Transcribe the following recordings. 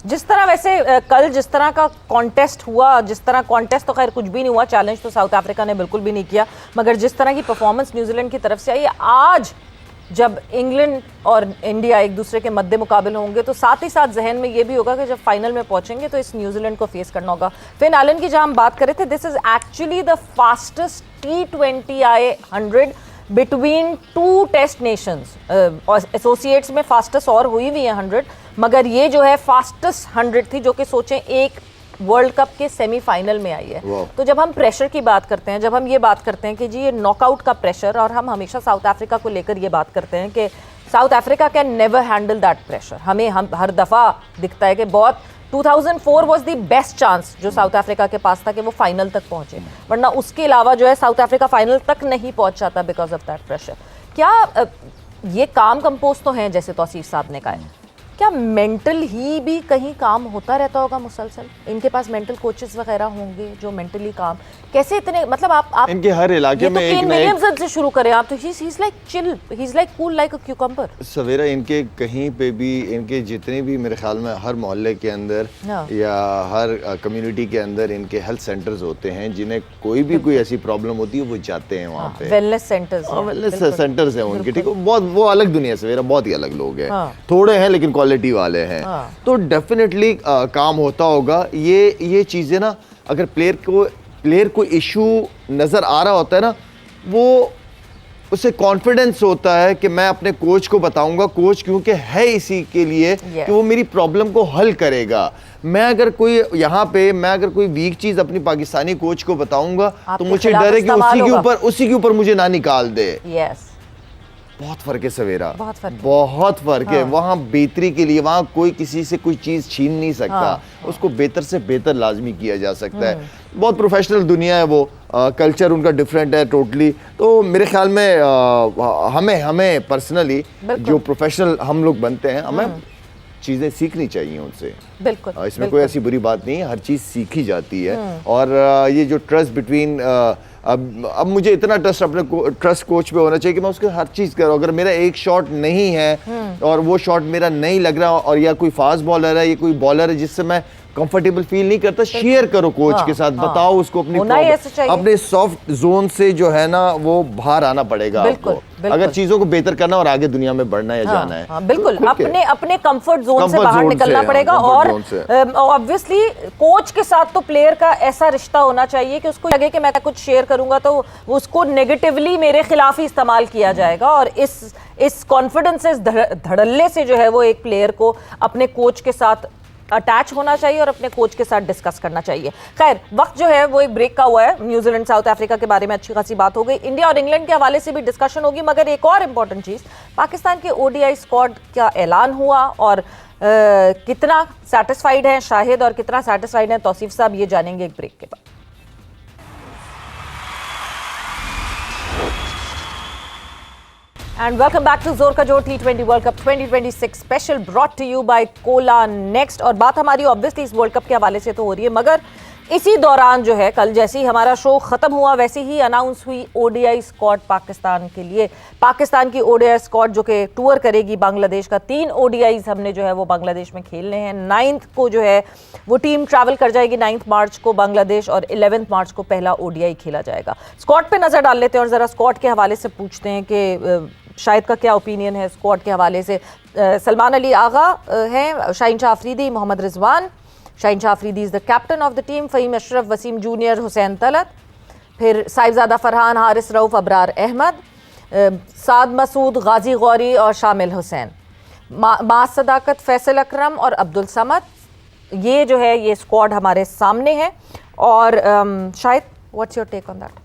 जिस तरह वैसे कल जिस तरह का कॉन्टेस्ट हुआ, जिस तरह कॉन्टेस्ट तो खैर कुछ भी नहीं हुआ, चैलेंज तो साउथ अफ्रीका ने बिल्कुल भी नहीं किया, मगर जिस तरह की परफॉर्मेंस न्यूजीलैंड की तरफ से आई, आज जब इंग्लैंड और इंडिया एक दूसरे के मद्दे मुकाबिल होंगे तो साथ ही साथ जहन में ये भी होगा कि जब फाइनल में पहुंचेंगे तो इस न्यूजीलैंड को फेस करना होगा। फिन एलन की जहां हम बात कर रहे थे, this is actually the fastest T20I 100 between two test nations. Associates में फास्टेस्ट और हुई हुई है 100, मगर ये जो है फास्टेस्ट 100 थी, जो कि सोचें एक वर्ल्ड कप के सेमीफाइनल में आई है। तो जब हम प्रेशर की बात करते हैं, जब हम ये बात करते हैं कि जी ये नॉकआउट का प्रेशर, और हम हमेशा साउथ अफ्रीका को लेकर ये बात करते हैं कि south Africa can never handle that pressure. हम हर दफ़ा दिखता है कि बहुत 2004 वाज द बेस्ट चांस जो साउथ अफ्रीका के पास था कि वो फाइनल तक पहुंचे, वरना उसके अलावा जो है साउथ अफ्रीका फाइनल तक नहीं पहुंच जाता बिकॉज ऑफ दैट प्रेशर। क्या ये काम कंपोज तो हैं जैसे तौसीफ साहब ने कहा है, क्या मेंटल ही भी कहीं काम होता रहता होगा मुसलसल? इनके पास मेंटल कोचेस वगैरह होंगे जो मेंटली काम कैसे इतने, मतलब आप इनके हर इलाके में केन विलियमसन से शुरू करें आप तो he is like chill, he is like cool like a cucumber. Savera इनके कहीं पे भी, इनके जितने भी मेरे ख्याल में हर मोहल्ले के अंदर या हर कम्युनिटी के अंदर इनके हेल्थ सेंटर्स होते हैं, जिन्हें कोई भी कोई ऐसी प्रॉब्लम होती है वो जाते हैं वहाँ पे। वेलनेस सेंटर्स, वेलनेस सेंटर्स हैं उनके, ठीक है, बहुत वो अलग दुनिया सवेरा, बहुत ही अलग लोग हैं, थोड़े हैं लेकिन क्वालिटी वाले हैं। तो डेफिनेटली काम होता होगा। ये चीजें ना, अगर प्लेयर को इशू नजर आ रहा होता है ना, वो उसे कॉन्फिडेंस होता है कि मैं अपने कोच को बताऊंगा, कोच क्योंकि है इसी के लिए कि वो मेरी प्रॉब्लम को हल करेगा। मैं अगर कोई वीक चीज अपनी पाकिस्तानी कोच को बताऊंगा तो मुझे डर है कि उसी के ऊपर मुझे ना निकाल दे। बहुत फर्क है सवेरा, बहुत फर्क है। वहाँ बेहतरी के लिए वहाँ कोई किसी से कोई चीज छीन नहीं सकता, उसको बेहतर से बेहतर लाजमी किया जा सकता है। बहुत प्रोफेशनल दुनिया है वो, कल्चर उनका डिफरेंट है टोटली। तो मेरे ख्याल में हमें पर्सनली जो प्रोफेशनल हम लोग बनते हैं, हमें चीजें सीखनी चाहिए उनसे। बिल्कुल, इसमें कोई ऐसी बुरी बात नहीं है, हर चीज सीखी जाती है। और ये जो ट्रस्ट बिटवीन, अब मुझे इतना ट्रस्ट अपने ट्रस्ट कोच पे होना चाहिए कि मैं उसके हर चीज करूँ। अगर मेरा एक शॉट नहीं है और वो शॉट मेरा नहीं लग रहा, और या कोई फास्ट बॉलर है, या कोई बॉलर है जिससे मैं कंफर्टेबल फील नहीं करता, शेयर करो कोच के साथ, बताओ उसको अपने सॉफ्ट जोन से जो है ना वो बाहर आना पड़ेगा आपको, अगर चीजों को बेहतर करना और आगे दुनिया में बढ़ना या जाना है। बिल्कुल, अपने कंफर्ट जोन से बाहर निकलना पड़ेगा। और ऑब्वियसली कोच के साथ तो प्लेयर का ऐसा रिश्ता होना चाहिए कि उसको लगे कि मैं कुछ शेयर करूंगा तो उसको नेगेटिवली मेरे खिलाफ ही इस्तेमाल किया जाएगा। और इस कॉन्फिडेंस से, धड़ल्ले से जो है वो एक प्लेयर को अपने कोच के साथ अटैच होना चाहिए और अपने कोच के साथ डिस्कस करना चाहिए। खैर, वक्त जो है वो एक ब्रेक का हुआ है। न्यूजीलैंड साउथ अफ्रीका के बारे में अच्छी खासी बात हो गई, इंडिया और इंग्लैंड के हवाले से भी डिस्कशन होगी, मगर एक और इंपॉर्टेंट चीज, पाकिस्तान के ODI स्क्वाड का ऐलान हुआ और कितना सेटिस्फाइड है शाहिद और कितना सेटिस्फाइड है तौसीफ साहब, ये जानेंगे एक ब्रेक के बाद। And welcome back to जोर का जोर T20 World Cup 2026 special brought to you by Cola Next। और बात हमारी ऑब्वियसली इस वर्ल्ड कप के हवाले से तो हो रही है, मगर इसी दौरान जो है कल जैसे ही हमारा शो खत्म हुआ वैसे ही अनाउंस हुई ODI स्क्वाड पाकिस्तान के लिए। पाकिस्तान की ODI स्क्वाड जो कि टूर करेगी बांग्लादेश का, 3 ODIs हमने जो है वो बांग्लादेश में खेलने हैं। 9th को जो है वो टीम ट्रैवल कर जाएगी, 9 मार्च को बांग्लादेश, और 11 मार्च को पहला ODI खेला जाएगा। स्क्वाड पे नजर डाल लेते हैं और जरा स्क्वाड के हवाले से पूछते हैं कि शाहिद का क्या ओपिनियन है स्क्वाड के हवाले से। सलमान अली आगा हैं, Shaheen Shah Afridi, Mohammad Rizwan. Shaheen Shah Afridi is the captain of the team, Fahim Ashraf, Wasim junior, Hussain Talat, फिर साहिबजादा फरहान, हारिस रऊफ़, अबरार अहमद, साद मसूद, गाजी गौरी और शामिल हुसैन, मास सदाकत, फैसल अकरम और अब्दुल समद। ये जो है ये स्क्वाड हमारे सामने है। और Shahid, what's your take on that?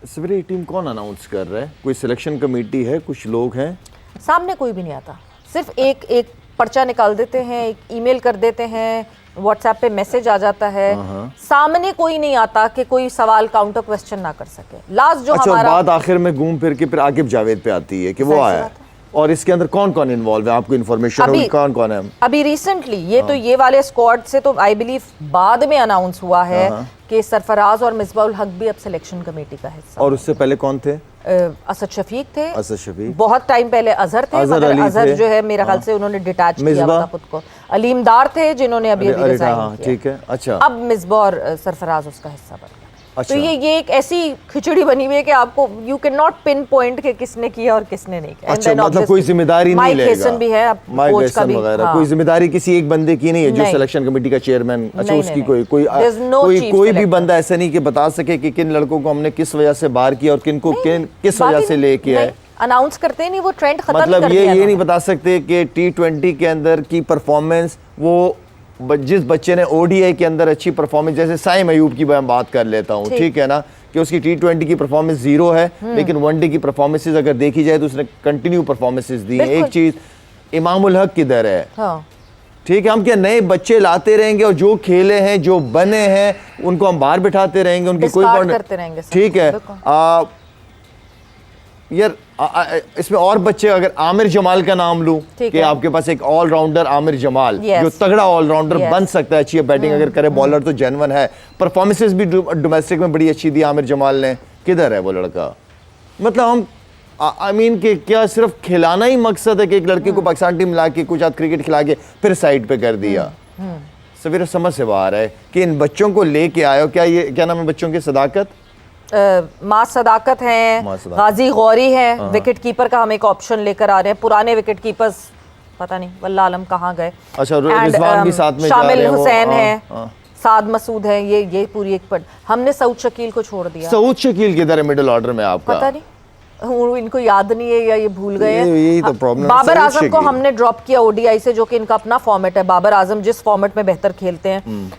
सवेरे टीम कौन अनाउंस कर रहा है? कोई सिलेक्शन कमेटी है, कुछ लोग हैं? सामने कोई भी नहीं आता, सिर्फ एक पर्चा निकाल देते हैं, एक ईमेल कर देते हैं, व्हाट्सएप पे मैसेज आ जाता है, सामने कोई नहीं आता कि कोई सवाल काउंटर क्वेश्चन ना कर सके। लास्ट जो हमारा बात आखिर में घूम फिर के फिर आकिब जावेद पे आती है कि वो आया है। और इसके अंदर कौन कौन इन्वॉल्व है, आपको इन्फॉर्मेशन होगी कौन कौन है? अभी रिसेंटली ये वाले स्क्वाड से तो आई बिलीव बाद में अनाउंस हुआ है कि सरफराज और मिसबाउल हक भी अब सिलेक्शन कमेटी का हिस्सा। और उससे पहले कौन थे? असद शफीक थे, असद शफीक, बहुत टाइम पहले अजहर थे, मगर अजहर जो है मेरा ख्याल से उन्होंने डिटैच किया था खुद को। अलीमदार थे जिन्होंने अभी रिजाइन किया। ठीक है, अच्छा। अब मिसबा और सरफराज उसका हिस्सा बन गया। अच्छा। तो ये एक ऐसी खिचड़ी बनी हुई है कि आपको you can not pin point के किसने किया और किसने नहीं किया। अच्छा, मतलब कोई जिम्मेदारी नहीं लेगा। माइक हेसन भी है, कोच का भी, कोई जिम्मेदारी किसी एक बंदे की नहीं है जो सिलेक्शन कमेटी का चेयरमैन। अच्छा, उसकी कोई भी बंदा ऐसा नहीं कि बता सके कि किन लड़कों को हमने किस वजह से बाहर किया और किन को किस वजह से लेके आए। अनाउंस करते नहीं, वो ट्रेंड खत्म मतलब ये नहीं बता सकते कि T20 के अंदर की परफॉर्मेंस, वो जिस बच्चे ने ODI के अंदर अच्छी परफॉर्मेंस, जैसे साइम अयूब की मैं बात कर लेता हूँ, ठीक है ना, कि उसकी T20 की परफॉर्मेंस 0 है, लेकिन वनडे की परफॉर्मेंसेस अगर देखी जाए तो उसने कंटिन्यू परफॉर्मेंसेस दी हैं। एक चीज, इमामुल हक किधर है? ठीक है, हम क्या नए बच्चे लाते रहेंगे और जो खेले हैं, जो बने हैं, उनको हम बाहर बिठाते रहेंगे, उनकी कोई करते रहेंगे। ठीक है यार, इसमें और बच्चे, अगर आमिर जमाल का नाम लूं कि आपके पास एक ऑलराउंडर आमिर जमाल जो तगड़ा ऑलराउंडर बन सकता है, अच्छी बैटिंग अगर करे, बॉलर तो जेन्युइन है, परफॉर्मेंसेस भी डोमेस्टिक में बड़ी अच्छी दी आमिर जमाल ने। किधर है वो लड़का? मतलब हम आई मीन कि क्या सिर्फ खिलाना ही मकसद है कि एक लड़के को पाकिस्तान टीम ला के कुछ आज क्रिकेट खिला के फिर साइड पे कर दिया? सवेरे समझ से बाहर है कि इन बच्चों को लेके आए हो। क्या ये क्या नाम है बच्चों की? सदाकत, माँ सदाकत हैं, गाजी गौरी हैं, विकेट कीपर का हम एक ऑप्शन लेकर आ रहे हैं। पुराने विकेट कीपर्स पता नहीं वल्लाह आलम कहाँ गए। अच्छा, रिजवान भी साथ में, शामिल हुसैन है, साद मसूद है, ये पूरी एक पर। हमने सऊद शकील को छोड़ दिया। सऊद शकील किधर है मिडिल ऑर्डर में आपका? पता नहीं, इनको याद नहीं है या ये भूल गए हैं। यही तो प्रॉब्लम है। बाबर आजम को हमने ड्रॉप किया ODI से, जो कि इनका अपना फॉर्मेट है। बाबर आजम जिस फॉर्मेट में बेहतर खेलते हैं,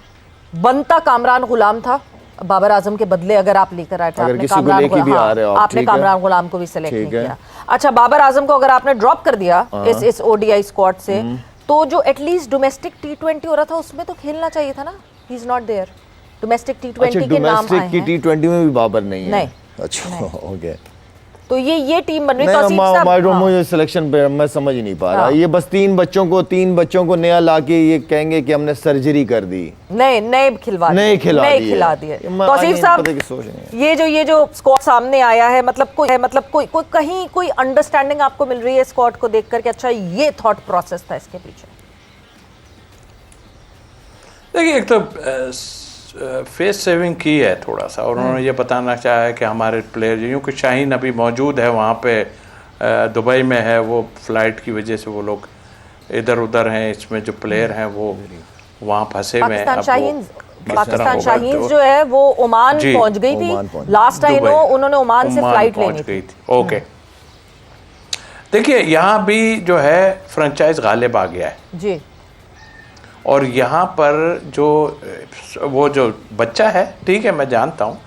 बनता कामरान गुलाम था। बाबर आजम के बदले अगर आप लेकर आए थे, आपने कामरान गुलाम को भी सिलेक्ट नहीं किया। अच्छा, बाबर आजम को अगर आपने ड्रॉप कर दिया इस ODI स्क्वाड से, तो जो एटलीस्ट डोमेस्टिक T20 हो रहा था उसमें तो खेलना चाहिए था ना। He is not there. Domestic T20 के नाम आए हैं। T20 में भी बाबर नहीं है। नहीं। अच्छा, ओके। तो ये टीम बन रही है। मुझे सिलेक्शन पे मैं समझ ही नहीं पा रहा। ये बस तीन बच्चों को नया लाके ये कहेंगे कि हमने सर्जरी कर दी, नए खिला दिए। तौसीफ साहब, ये जो स्क्वाड सामने आया है, मतलब कोई कहीं कोई अंडरस्टैंडिंग आपको मिल रही है स्क्वाड को देखकर कि अच्छा ये थॉट प्रोसेस था इसके पीछे? देखिए, एक तो फेस सेविंग की है थोड़ा सा, और उन्होंने ये बताना चाहा है कि हमारे प्लेयर, यूँ कि शाहीन अभी मौजूद है वहाँ पे, दुबई में है, वो फ्लाइट की वजह से वो लोग इधर उधर हैं, इसमें जो प्लेयर हैं वो वहाँ फंसे हुए हैं। पाकिस्तान शाहीन जो है वो ओमान पहुँच गई थी लास्ट टाइम, उन्होंने ओमान से फ्लाइट लेनी थी। ओके, देखिए यहाँ भी जो है फ्रेंचाइज गालिब आ गया है जी, और यहाँ पर जो बच्चा है, ठीक है, मैं जानता हूँ,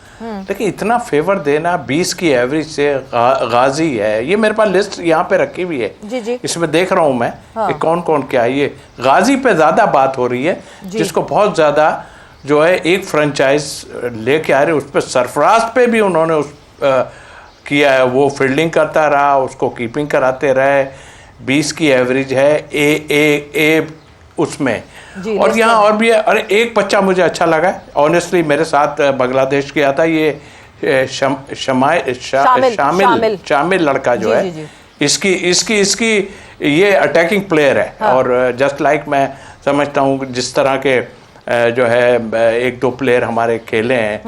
लेकिन इतना फेवर देना 20 की एवरेज से, गाजी है, ये मेरे पास लिस्ट यहाँ पे रखी हुई है जी। इसमें देख रहा हूँ मैं कि कौन कौन क्या है। ये गाजी पे ज़्यादा बात हो रही है, जिसको बहुत ज़्यादा जो है एक फ्रेंचाइज लेके आ रहे, उस पर सरफराज पे भी उन्होंने किया है, वो फील्डिंग करता रहा, उसको कीपिंग कराते रहे, 20 की एवरेज है ए उसमें। और यहाँ और भी है। अरे एक बच्चा मुझे अच्छा लगा, ऑनेस्टली, मेरे साथ बांग्लादेश गया था, ये शामिल लड़का जो है, इसकी ये अटैकिंग प्लेयर है। हाँ। और जस्ट लाइक मैं समझता हूँ जिस तरह के जो है एक दो प्लेयर हमारे खेले हैं,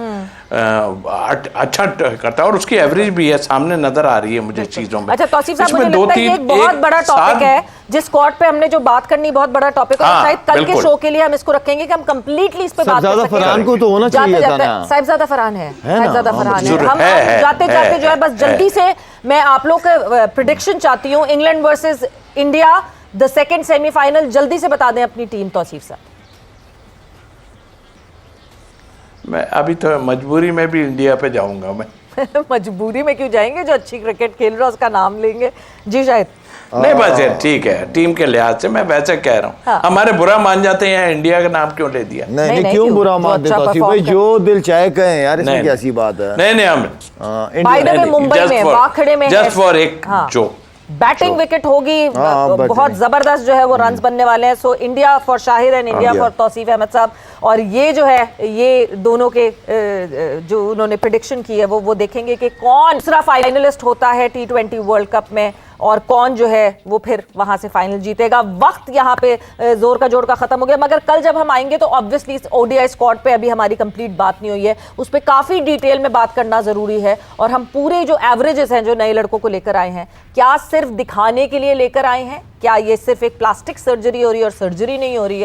अच्छा करता है, और उसकी एवरेज भी है, सामने नजर आ रही है मुझे चीजों में। अच्छा, तौसीफ साहब, मुझे लगता है एक बहुत बड़ा टॉपिक है जिस स्क्वाड पे हमने जो बात करनी, बहुत बड़ा टॉपिक है। शायद कल के शो के लिए हम इसको रखेंगे कि हम कंप्लीटली इस पे बात कर सकें। फरहान को तो होना चाहिए था ना। साहिबजादा फरहान है, साहिबजादा फरहान है। हम जाते जाते जो है बस जल्दी से मैं आप लोग का प्रेडिक्शन चाहती हूँ, England versus India, the second semifinal, जल्दी से बता दें अपनी टीम तौसीफ साहब। मैं अभी तो मजबूरी में भी इंडिया पे जाऊंगा मैं। मजबूरी में क्यों जाएंगे? जो अच्छी क्रिकेट खेल रहा है उसका नाम लेंगे जी। शायद नहीं, बस ठीक है, टीम के लिहाज से मैं वैसे कह रहा हूँ। हाँ। हमारे बुरा मान जाते हैं, इंडिया का नाम क्यों ले दिया? नहीं, क्यों बुरा मानते भाई, जो दिल चाहे कहें यार, इसमें क्या सी बात है। नहीं, हम मुंबई में, बाखड़े में, जस्ट फॉर एक जोक, बैटिंग विकेट होगी, बहुत batting। जबरदस्त जो है वो रन्स बनने वाले हैं। So India for Shahid and India for Tauseef Ahmed sahab. और ये जो है ये दोनों के जो उन्होंने प्रिडिक्शन की है वो देखेंगे कि कौन दूसरा फाइनलिस्ट होता है T20 वर्ल्ड कप में और कौन जो है वो फिर वहां से फाइनल जीतेगा। वक्त यहाँ पे जोर का जोड़ का खत्म हो गया, मगर कल जब हम आएंगे तो ऑब्वियसली ओडीआई स्क्वाड पे अभी हमारी कंप्लीट बात नहीं हुई है, उस पर काफी डिटेल में बात करना जरूरी है। और हम पूरे जो एवरेजेस हैं जो नए लड़कों को लेकर आए हैं, क्या सिर्फ दिखाने के लिए लेकर आए हैं, क्या ये सिर्फ एक प्लास्टिक सर्जरी हो रही है और सर्जरी नहीं हो रही है,